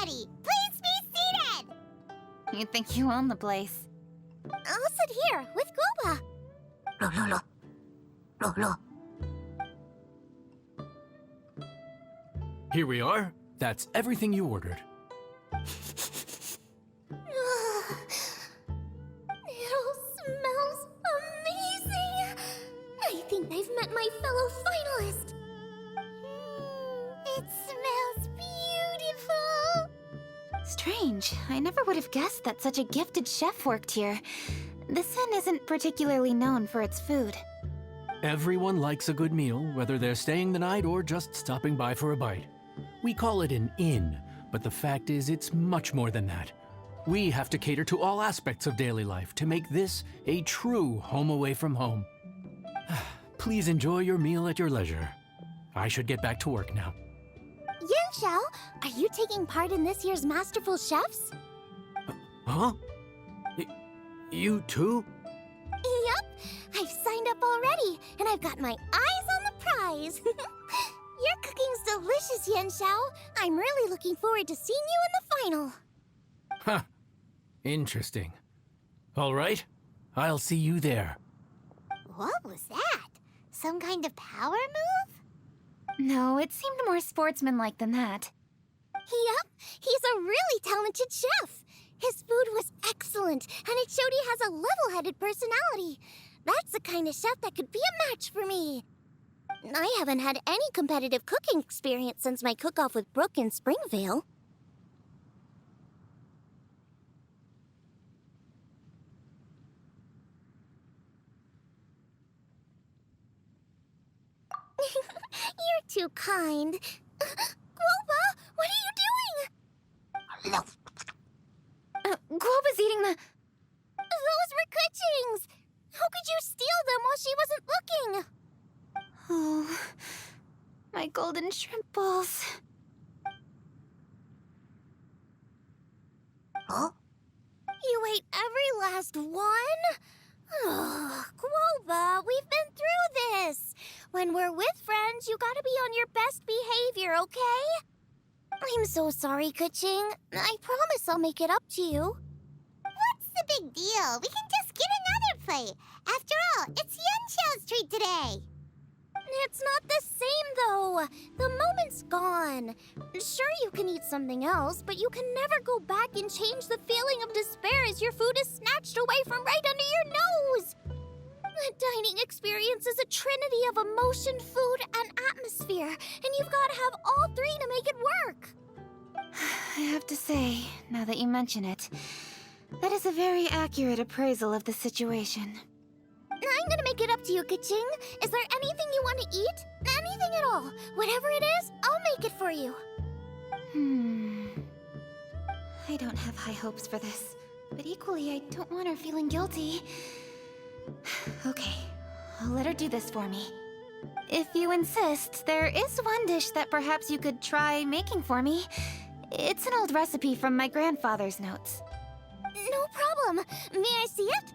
already! Please be seated! You think you own the place. I'll sit here with Guoba. Here we are. That's everything you ordered. It all smells amazing! I think I've met my fellow finalist! It smells beautiful! Strange. I never would have guessed that such a gifted chef worked here. This inn isn't particularly known for its food. Everyone likes a good meal, whether they're staying the night or just stopping by for a bite. We call it an inn, but the fact is it's much more than that. We have to cater to all aspects of daily life to make this a true home away from home. Please enjoy your meal at your leisure. I should get back to work now. Yanxiao, are you taking part in this year's Masterful Chefs? Huh? You too? Yup, I've signed up already, and I've got my eyes on the prize. Your cooking's delicious, Yanxiao. I'm really looking forward to seeing you in the final. Huh. Interesting. All right, I'll see you there. What was that? Some kind of power move? No, it seemed more sportsmanlike than that. Yup, he's a really talented chef. His food was excellent, and it showed he has a level-headed personality. That's the kind of chef that could be a match for me. I haven't had any competitive cooking experience since my cook-off with Brooke in Springvale. You're too kind. Guoba, what are you doing? Guoba's eating the... Those were Kuching's! How could you steal them while she wasn't looking? Oh, my golden shrimp balls. Huh? You ate every last one? Oh, Guoba, we've been through this. When we're with friends, you gotta be on your best behavior, okay? I'm so sorry, Kuching. I promise I'll make it up to you. What's the big deal? We can just get another plate. After all, it's Yanxiao's treat today. It's not the same, though. The moment's gone. Sure, you can eat something else, but you can never go back and change the feeling of despair as your food is snatched away from right under your nose. The dining experience is a trinity of emotion, food, and atmosphere, and you've got to have all three to make it work. I have to say, now that you mention it, that is a very accurate appraisal of the situation. I'm gonna make it up to you, Kuching. Is there anything you want to eat? Anything at all. Whatever it is, I'll make it for you. I don't have high hopes for this, but equally I don't want her feeling guilty. Okay, I'll let her do this for me. If you insist, there is one dish that perhaps you could try making for me. It's an old recipe from my grandfather's notes. No problem. May I see it?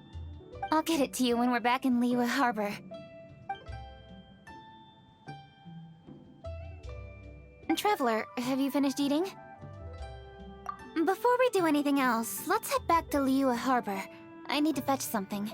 I'll get it to you when we're back in Liyue Harbor. Traveler, have you finished eating? Before we do anything else, let's head back to Liyue Harbor. I need to fetch something.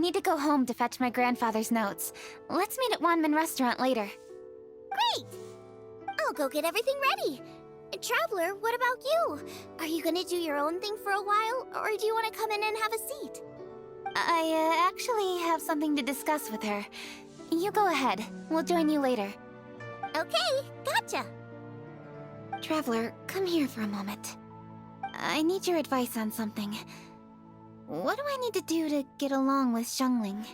need to go home to fetch my grandfather's notes. Let's meet at Wanman Restaurant later. Great! I'll go get everything ready. Traveler, what about you? Are you gonna do your own thing for a while, or do you want to come in and have a seat? I actually have something to discuss with her. You go ahead. We'll join you later. Okay, gotcha. Traveler, come here for a moment. I need your advice on something. What do I need to do to get along with Xiangling?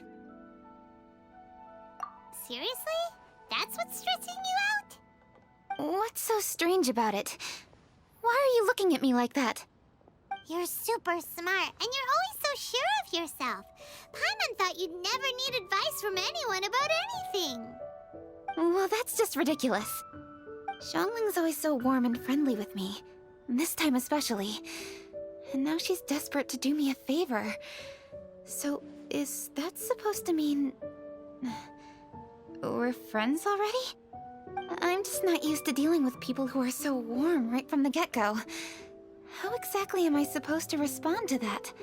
Seriously? That's what's stressing you out? What's so strange about it? Why are you looking at me like that? You're super smart, and you're always so sure of yourself. Paimon thought you'd never need advice from anyone about anything. Well, that's just ridiculous. Xiangling's always so warm and friendly with me. This time especially. And now she's desperate to do me a favor. So, is that supposed to mean... we're friends already? I'm just not used to dealing with people who are so warm right from the get-go. How exactly am I supposed to respond to that?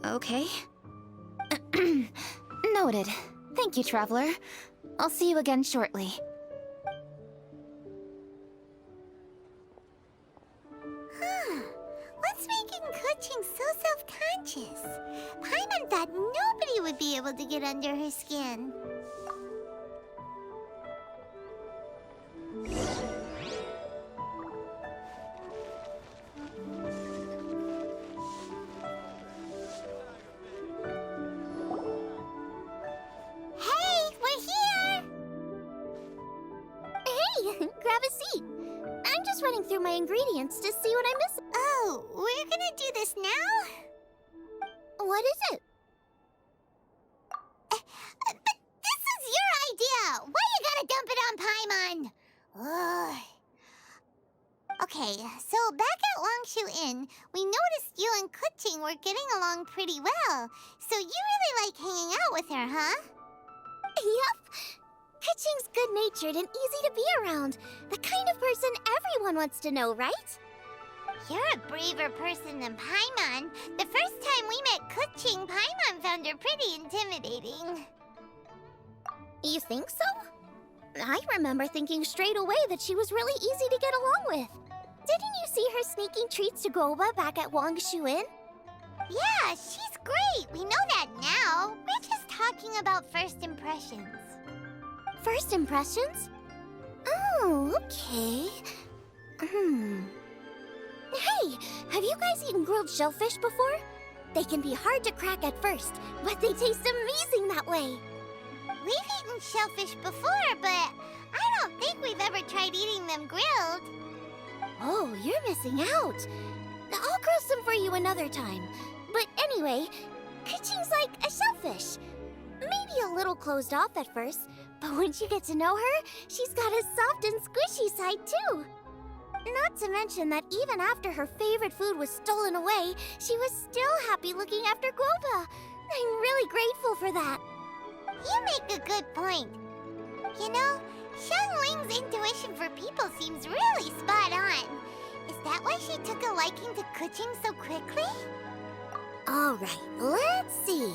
Okay. Noted. Thank you, Traveler. I'll see you again shortly. What's making Kuching so self-conscious? Paimon thought nobody would be able to get under her skin. Hey, we're here! Hey, grab a seat. I'm just running through my ingredients to see what I'm missing. Oh, we're gonna do this now? What is it? But this is your idea! Why you gotta dump it on Paimon? Ugh. Okay, so back at Longshu Inn, we noticed you and Kuching were getting along pretty well. So you really like hanging out with her, huh? Yep. Kuching's good-natured and easy to be around. The kind of person everyone wants to know, right? You're a braver person than Paimon. The first time we met Kuching, Paimon found her pretty intimidating. You think so? I remember thinking straight away that she was really easy to get along with. Didn't you see her sneaking treats to Goba back at Wangshu Inn? Yeah, she's great. We know that now. We're just talking about first impressions. First impressions? Oh, okay. Hey, have you guys eaten grilled shellfish before? They can be hard to crack at first, but they taste amazing that way. We've eaten shellfish before, but I don't think we've ever tried eating them grilled. Oh, you're missing out. I'll grill some for you another time. But anyway, Kuching's like a shellfish. Maybe a little closed off at first, but once you get to know her, she's got a soft and squishy side too. Not to mention that even after her favorite food was stolen away, she was still happy looking after Guoba. I'm really grateful for that. You make a good point. You know, Xiangling's intuition for people seems really spot on. Is that why she took a liking to Kuching so quickly? Alright, let's see.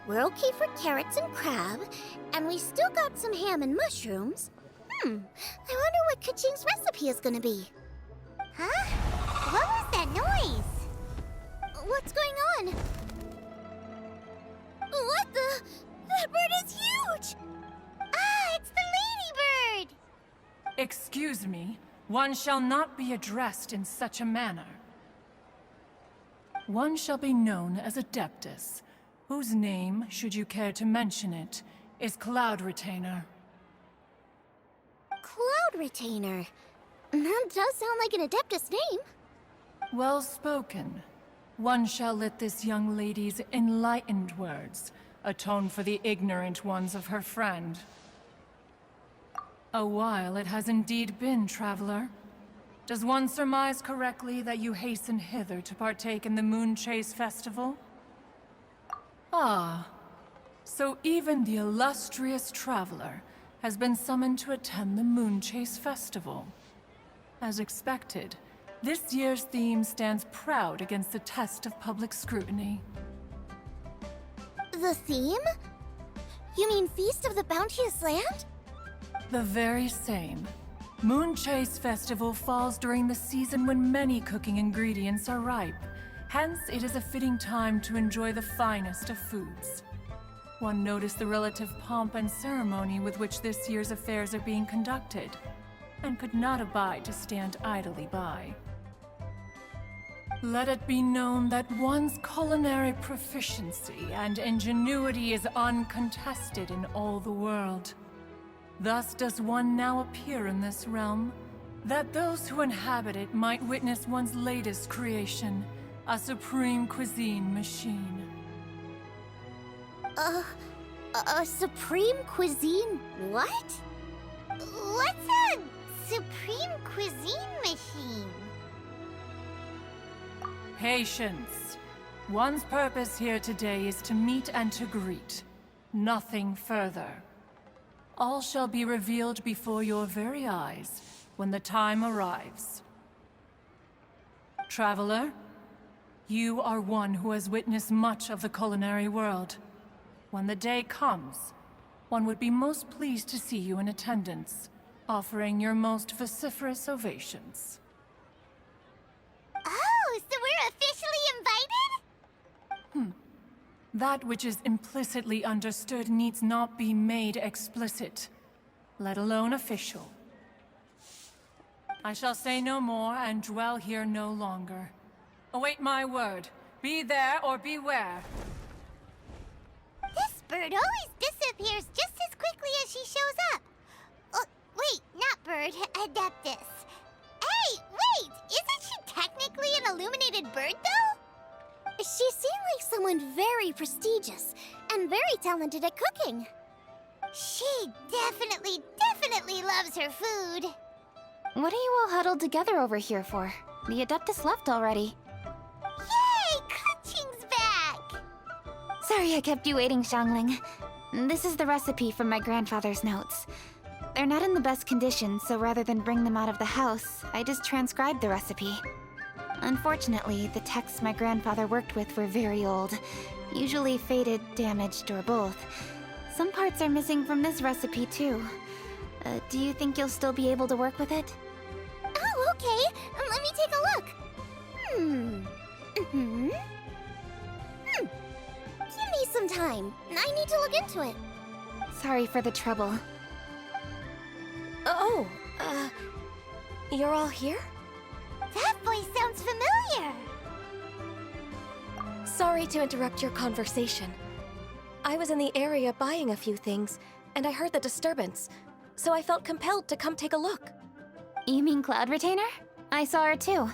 We're okay for carrots and crab, and we still got some ham and mushrooms. I wonder what Kuching's recipe is gonna be. Huh? What was that noise? What's going on? What the? That bird is huge! Ah, it's the ladybird! Excuse me, one shall not be addressed in such a manner. One shall be known as Adeptus, whose name, should you care to mention it, is Cloud Retainer. Cloud Retainer? That does sound like an Adeptus name. Well spoken. One shall let this young lady's enlightened words atone for the ignorant ones of her friend. A while it has indeed been, traveler. Does one surmise correctly that you hasten hither to partake in the Moon Chase Festival? Ah, so even the illustrious traveler has been summoned to attend the Moon Chase Festival. As expected, This year's theme stands proud against the test of public scrutiny. The theme? You mean Feast of the Bounteous Land? The very same. Moon Chase Festival falls during the season when many cooking ingredients are ripe. Hence, it is a fitting time to enjoy the finest of foods. One noticed the relative pomp and ceremony with which this year's affairs are being conducted, and could not abide to stand idly by. Let it be known that one's culinary proficiency and ingenuity is uncontested in all the world. Thus does one now appear in this realm, that those who inhabit it might witness one's latest creation, a supreme cuisine machine. A supreme cuisine what? What's a supreme cuisine machine? Patience. One's purpose here today is to meet and to greet. Nothing further. All shall be revealed before your very eyes when the time arrives. Traveler, you are one who has witnessed much of the culinary world. When the day comes, one would be most pleased to see you in attendance, offering your most vociferous ovations. Oh, so we're officially invited? That which is implicitly understood needs not be made explicit, let alone official. I shall say no more and dwell here no longer. Await my word. Be there or beware. This bird always disappears just as quickly as she shows up. Oh, wait, not bird, Adeptus. Hey, wait! Isn't she technically an illuminated bird, though? She seemed like someone very prestigious and very talented at cooking. She definitely loves her food. What are you all huddled together over here for? The Adeptus left already. Yay! Kuching's back! Sorry I kept you waiting, Xiangling. This is the recipe from my grandfather's notes. They're not in the best condition, so rather than bring them out of the house, I just transcribed the recipe. Unfortunately, the texts my grandfather worked with were very old, usually faded, damaged, or both. Some parts are missing from this recipe, too. Do you think you'll still be able to work with it? Oh, okay. Let me take a look. Give me some time. I need to look into it. Sorry for the trouble. You're all here? That voice sounds familiar. Sorry to interrupt your conversation. I was in the area buying a few things, and I heard the disturbance, so I felt compelled to come take a look. You mean Cloud Retainer? I saw her too.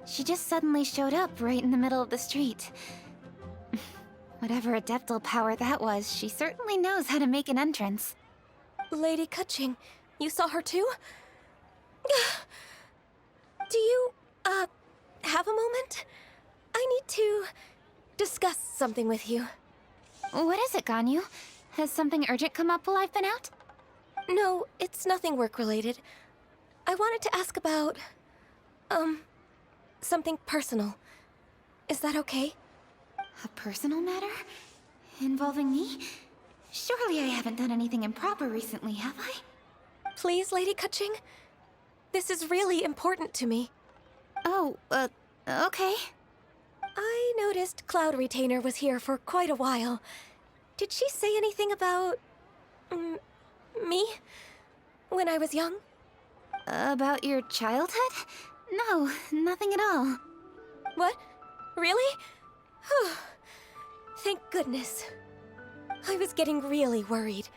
She just suddenly showed up right in the middle of the street. Whatever adeptal power that was, she certainly knows how to make an entrance. Lady Kuching, you saw her too? Do you, have a moment? I need to discuss something with you. What is it, Ganyu? Has something urgent come up while I've been out? No, it's nothing work-related. I wanted to ask about, something personal. Is that okay? A personal matter? Involving me? Surely I haven't done anything improper recently, have I? Please, Lady Kuching? This is really important to me. Oh, okay. I noticed Cloud Retainer was here for quite a while. Did she say anything about... me? When I was young? About your childhood? No, nothing at all. What? Really? Whew. Thank goodness. I was getting really worried.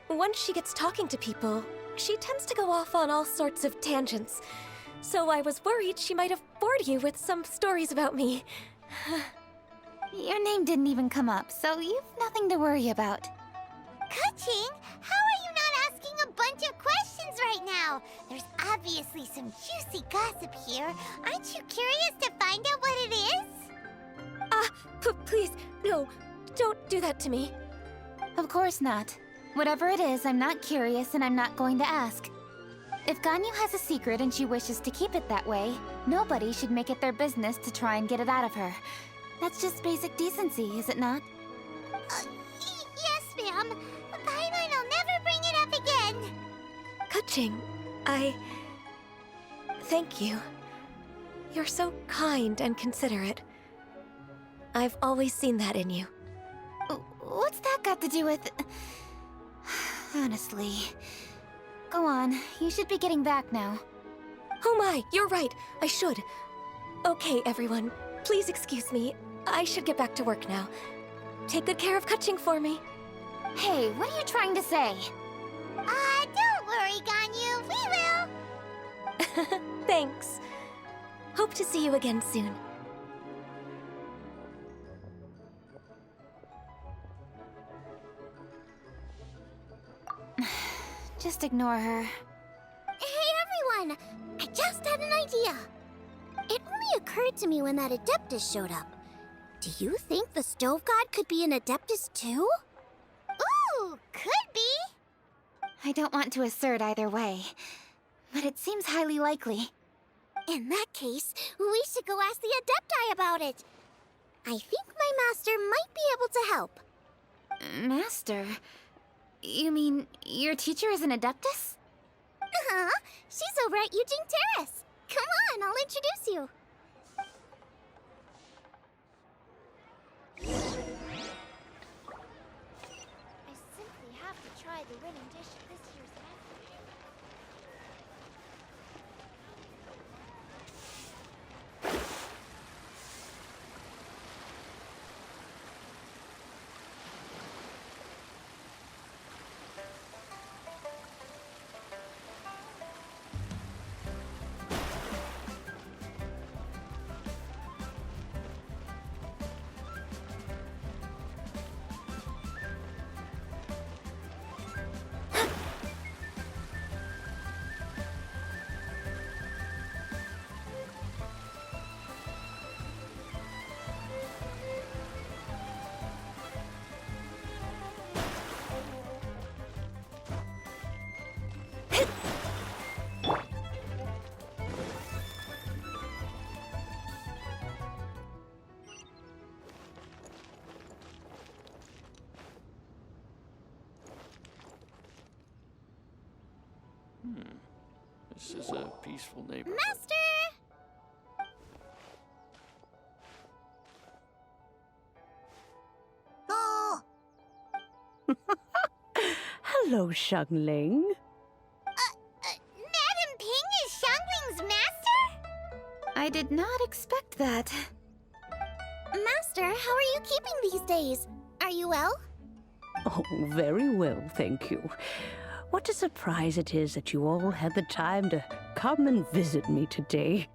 Once she gets talking to people, she tends to go off on all sorts of tangents. So I was worried she might have bored you with some stories about me. Your name didn't even come up, so you've nothing to worry about. Kuching, how are you not asking a bunch of questions right now? There's obviously some juicy gossip here. Aren't you curious to find out what it is? Please, no, don't do that to me. Of course not. Whatever it is, I'm not curious and I'm not going to ask. If Ganyu has a secret and she wishes to keep it that way, nobody should make it their business to try and get it out of her. That's just basic decency, is it not? Yes, ma'am. Paimon will never bring it up again. Kaching, thank you. You're so kind and considerate. I've always seen that in you. What's that got to do with... Honestly... Go on, you should be getting back now. Oh my, you're right, I should. Okay, everyone, please excuse me. I should get back to work now. Take good care of Kaching for me. Hey, what are you trying to say? Don't worry, Ganyu. We will. Thanks. Hope to see you again soon. Just ignore her. Hey, everyone! I just had an idea. It only occurred to me when that Adeptus showed up. Do you think the Stove God could be an Adeptus too? Ooh, could be! I don't want to assert either way, but it seems highly likely. In that case, we should go ask the Adepti about it. I think my master might be able to help. Master? You mean your teacher is an Adeptus? Uh-huh. She's over at Eugene Terrace. Come on, I'll introduce you. I simply have to try the winning dish at this year's event. This is a peaceful neighborhood. Master! Oh! Hello, Xiangling. Madam Ping is Xiangling's master? I did not expect that. Master, how are you keeping these days? Are you well? Oh, very well, thank you. What a surprise it is that you all had the time to come and visit me today.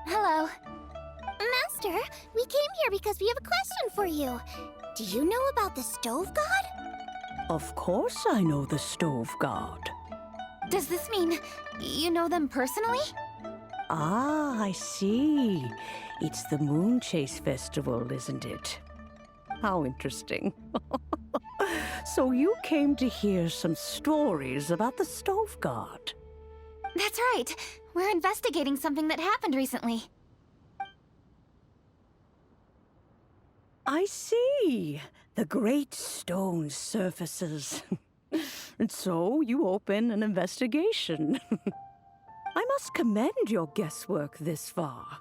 Hello. Master, we came here because we have a question for you. Do you know about the Stove God? Of course I know the Stove God. Does this mean you know them personally? Ah, I see. It's the Moon Chase Festival, isn't it? How interesting. So you came to hear some stories about the Stove God. That's right. We're investigating something that happened recently. I see. The great stone surfaces. And so you open an investigation. I must commend your guesswork this far.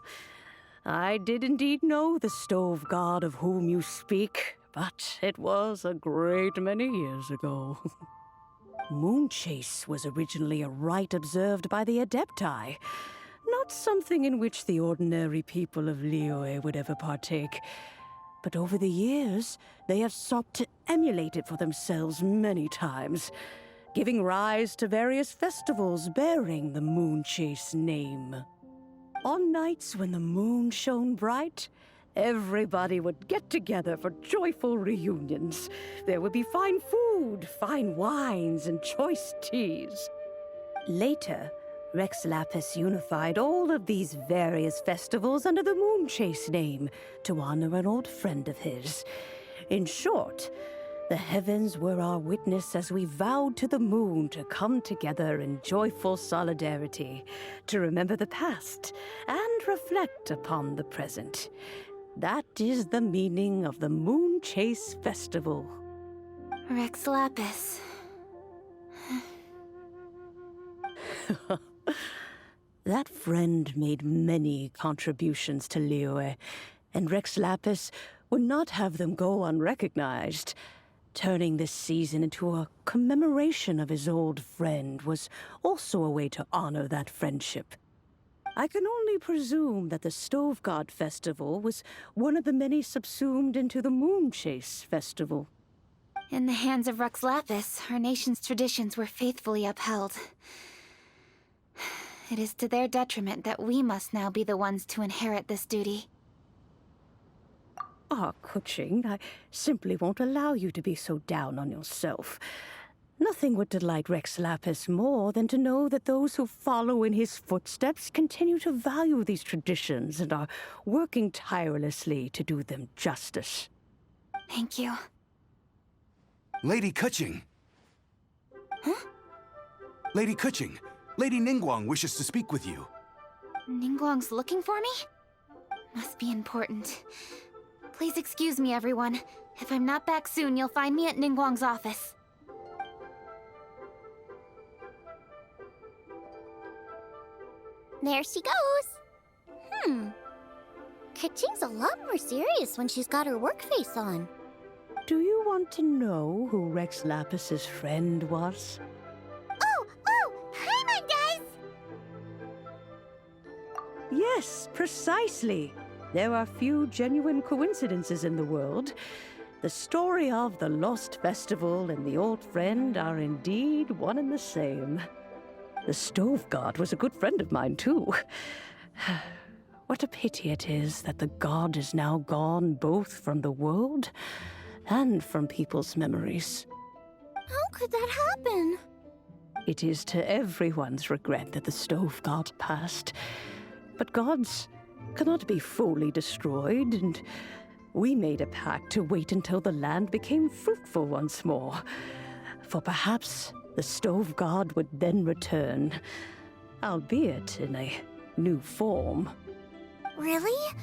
I did indeed know the Stove God of whom you speak, but it was a great many years ago. Moon Chase was originally a rite observed by the Adepti, not something in which the ordinary people of Liyue would ever partake. But over the years, they have sought to emulate it for themselves many times, giving rise to various festivals bearing the Moon Chase name. On nights when the moon shone bright, everybody would get together for joyful reunions. There would be fine food, fine wines, and choice teas. Later, Rex Lapis unified all of these various festivals under the Moon Chase name to honor an old friend of his. In short, The heavens were our witness as we vowed to the moon to come together in joyful solidarity, to remember the past and reflect upon the present. That is the meaning of the Moon Chase Festival. Rex Lapis. That friend made many contributions to Liyue, and Rex Lapis would not have them go unrecognized. Turning this season into a commemoration of his old friend was also a way to honor that friendship. I can only presume that the Stove God Festival was one of the many subsumed into the Moon Chase Festival. In the hands of Rex Lapis, our nation's traditions were faithfully upheld. It is to their detriment that we must now be the ones to inherit this duty. Ah, Kuching, I simply won't allow you to be so down on yourself. Nothing would delight Rex Lapis more than to know that those who follow in his footsteps continue to value these traditions and are working tirelessly to do them justice. Thank you. Lady Kuching! Huh? Lady Kuching, Lady Ningguang wishes to speak with you. Ningguang's looking for me? Must be important. Please excuse me, everyone. If I'm not back soon, you'll find me at Ningguang's office. There she goes. Kaching's a lot more serious when she's got her work face on. Do you want to know who Rex Lapis's friend was? Oh! Hi, my guys! Yes, precisely. There are few genuine coincidences in the world. The story of the Lost Festival and the old friend are indeed one and the same. The Stove God was a good friend of mine, too. What a pity it is that the god is now gone both from the world and from people's memories. How could that happen? It is to everyone's regret that the Stove God passed. But gods cannot be fully destroyed, and we made a pact to wait until the land became fruitful once more. For perhaps the Stove God would then return, albeit in a new form. Really?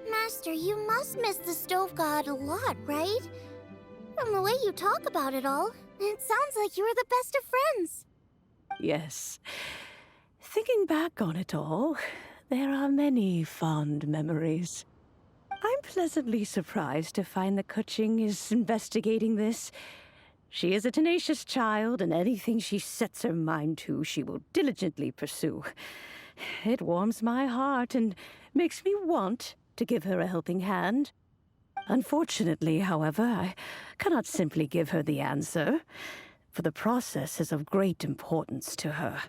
Master, you must miss the Stove God a lot, right? From the way you talk about it all, it sounds like you were the best of friends. Yes. Thinking back on it all, there are many fond memories. I'm pleasantly surprised to find that Kuching is investigating this. She is a tenacious child, and anything she sets her mind to, she will diligently pursue. It warms my heart and makes me want to give her a helping hand. Unfortunately, however, I cannot simply give her the answer, for the process is of great importance to her.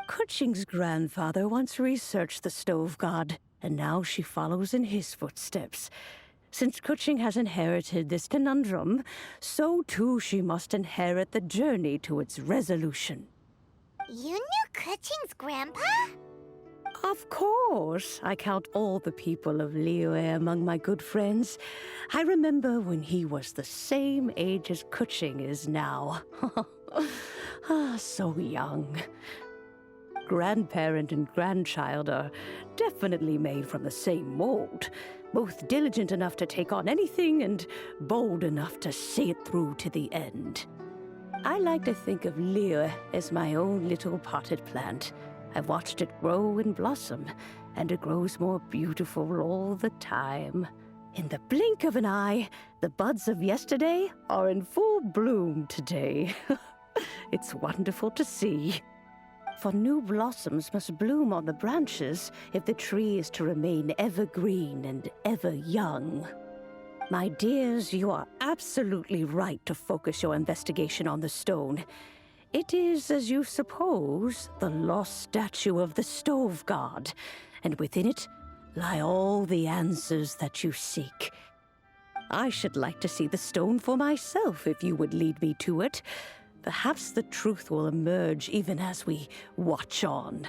Kuching's grandfather once researched the Stove God, and now she follows in his footsteps. Since Kuching has inherited this conundrum, so too she must inherit the journey to its resolution. You knew Kuching's grandpa? Of course. I count all the people of Liyue among my good friends. I remember when he was the same age as Kuching is now. So young. Grandparent and grandchild are definitely made from the same mold. Both diligent enough to take on anything and bold enough to see it through to the end. I like to think of Liyue as my own little potted plant. I've watched it grow and blossom, and it grows more beautiful all the time. In the blink of an eye, the buds of yesterday are in full bloom today. It's wonderful to see. For new blossoms must bloom on the branches if the tree is to remain evergreen and ever young. My dears, you are absolutely right to focus your investigation on the stone. It is, as you suppose, the lost statue of the Stove God, and within it lie all the answers that you seek. I should like to see the stone for myself if you would lead me to it. Perhaps the truth will emerge even as we watch on.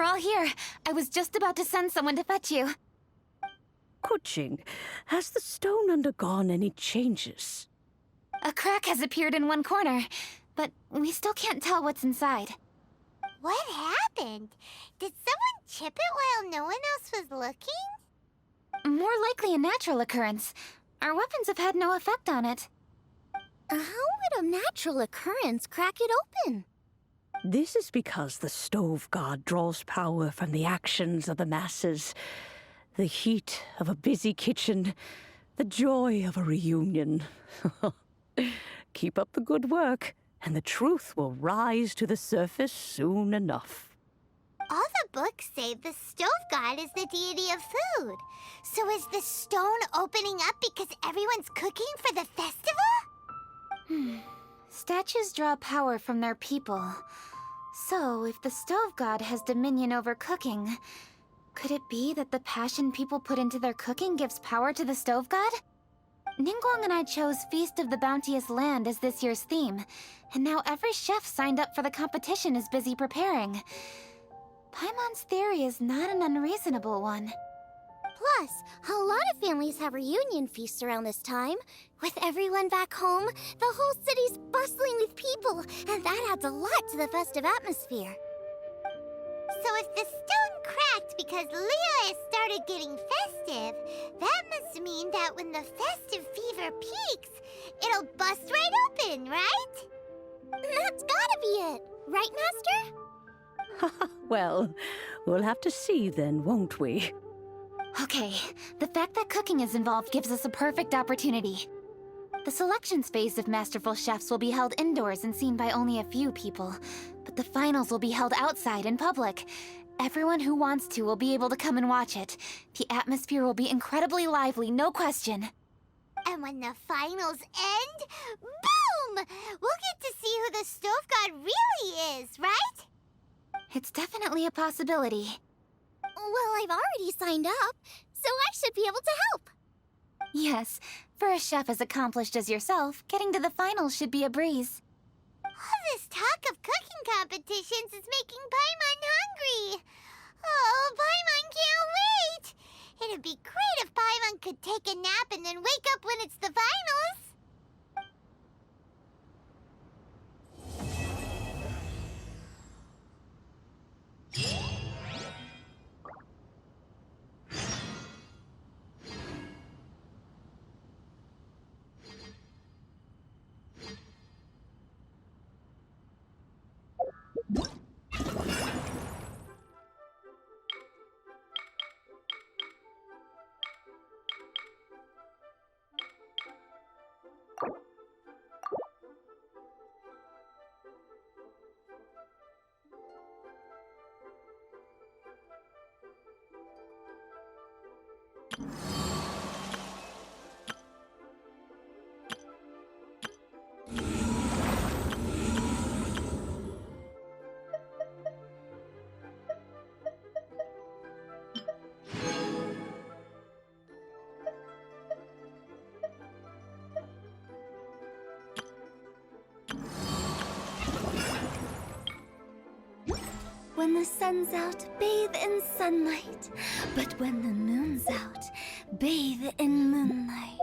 You're all here. I was just about to send someone to fetch you. Kuching, has the stone undergone any changes? A crack has appeared in one corner, but we still can't tell what's inside. What happened? Did someone chip it while no one else was looking? More likely a natural occurrence. Our weapons have had no effect on it. How would a natural occurrence crack it open? This is because the stove god draws power from the actions of the masses. The heat of a busy kitchen, the joy of a reunion. Keep up the good work, and the truth will rise to the surface soon enough. All the books say the stove god is the deity of food. So is the stone opening up because everyone's cooking for the festival? Statues draw power from their people. So, if the stove god has dominion over cooking, could it be that the passion people put into their cooking gives power to the stove god? Ningguang and I chose Feast of the Bounteous Land as this year's theme, and now every chef signed up for the competition is busy preparing. Paimon's theory is not an unreasonable one. Plus, a lot of families have reunion feasts around this time. With everyone back home, the whole city's bustling with people, and that adds a lot to the festive atmosphere. So if the stone cracked because Leo has started getting festive, that must mean that when the festive fever peaks, it'll bust right open, right? That's gotta be it, right, Master? Well, we'll have to see then, won't we? Okay, the fact that cooking is involved gives us a perfect opportunity. The selections phase of Masterful Chefs will be held indoors and seen by only a few people, but the finals will be held outside in public. Everyone who wants to will be able to come and watch it. The atmosphere will be incredibly lively, no question. And when the finals end, boom! We'll get to see who the stove god really is, right? It's definitely a possibility. Well, I've already signed up, so I should be able to help. Yes, for a chef as accomplished as yourself, getting to the finals should be a breeze. All this talk of cooking competitions is making Paimon hungry. Oh, Paimon can't wait! It'd be great if Paimon could take a nap and then wake up when it's the finals. When the sun's out, bathe in sunlight. But when the moon's out, bathe in moonlight.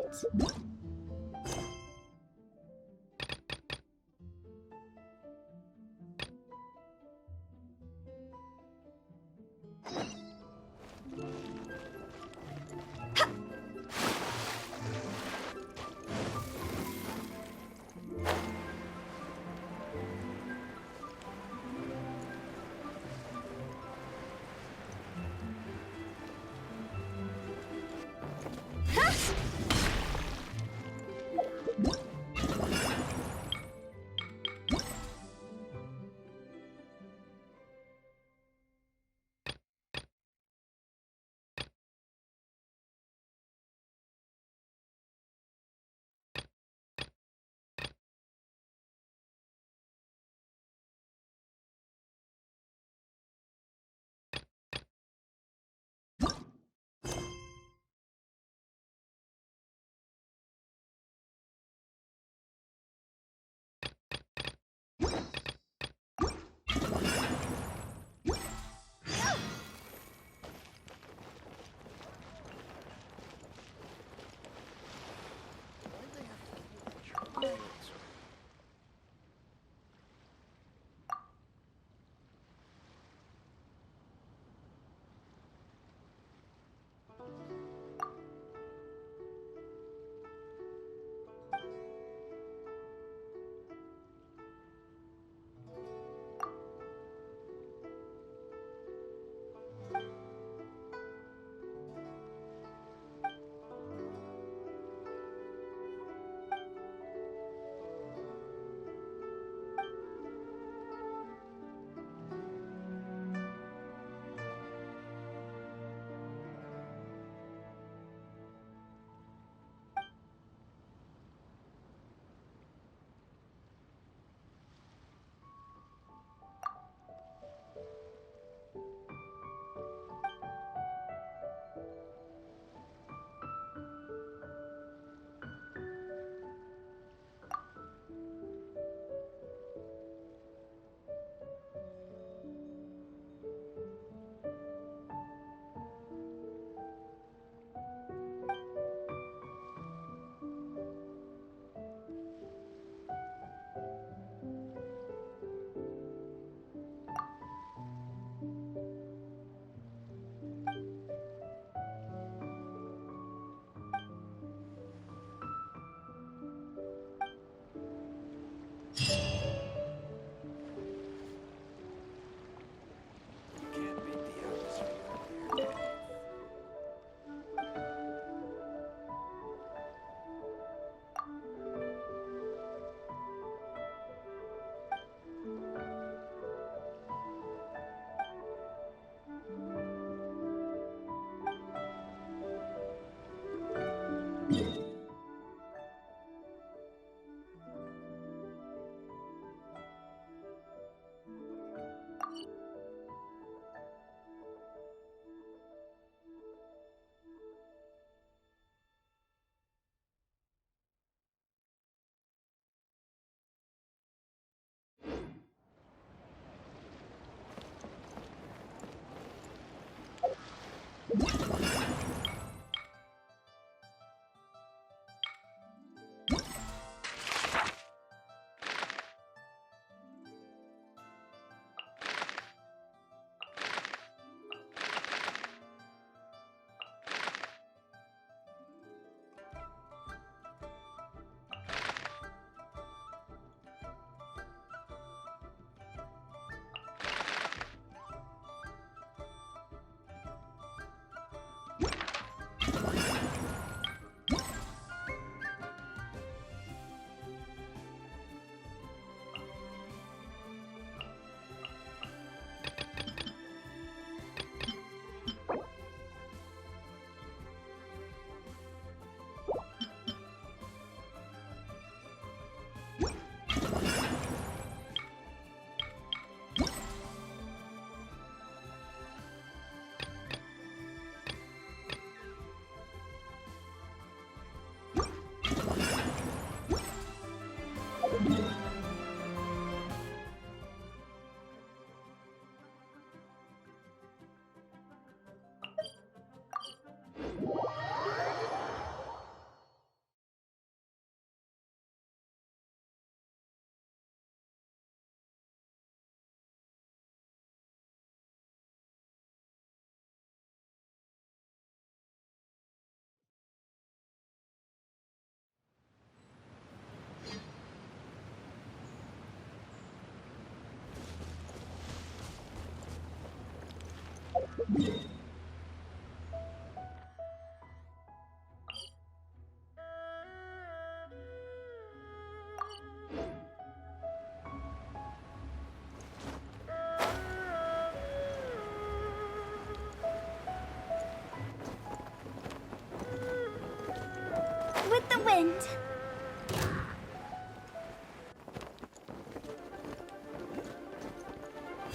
happened?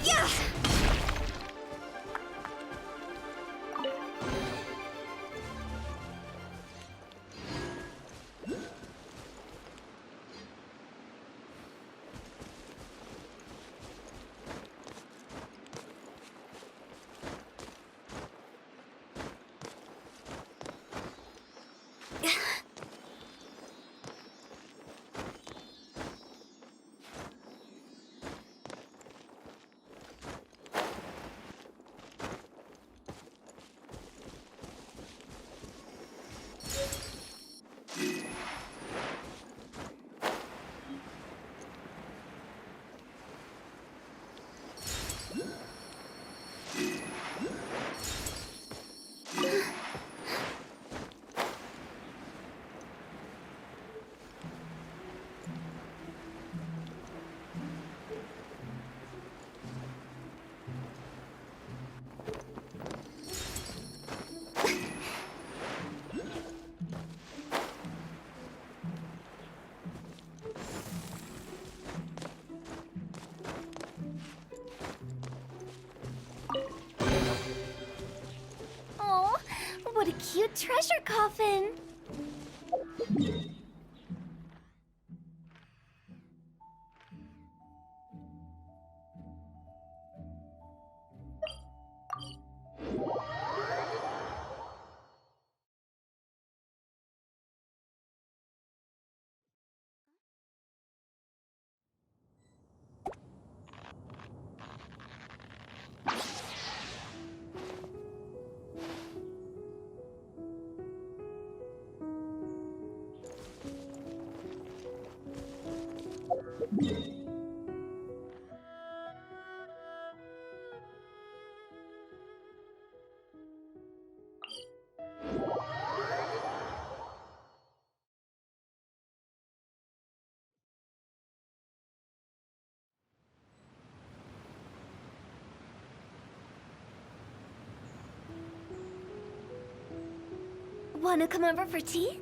Yeah! Oh, what a cute treasure coffin! Wanna come over for tea?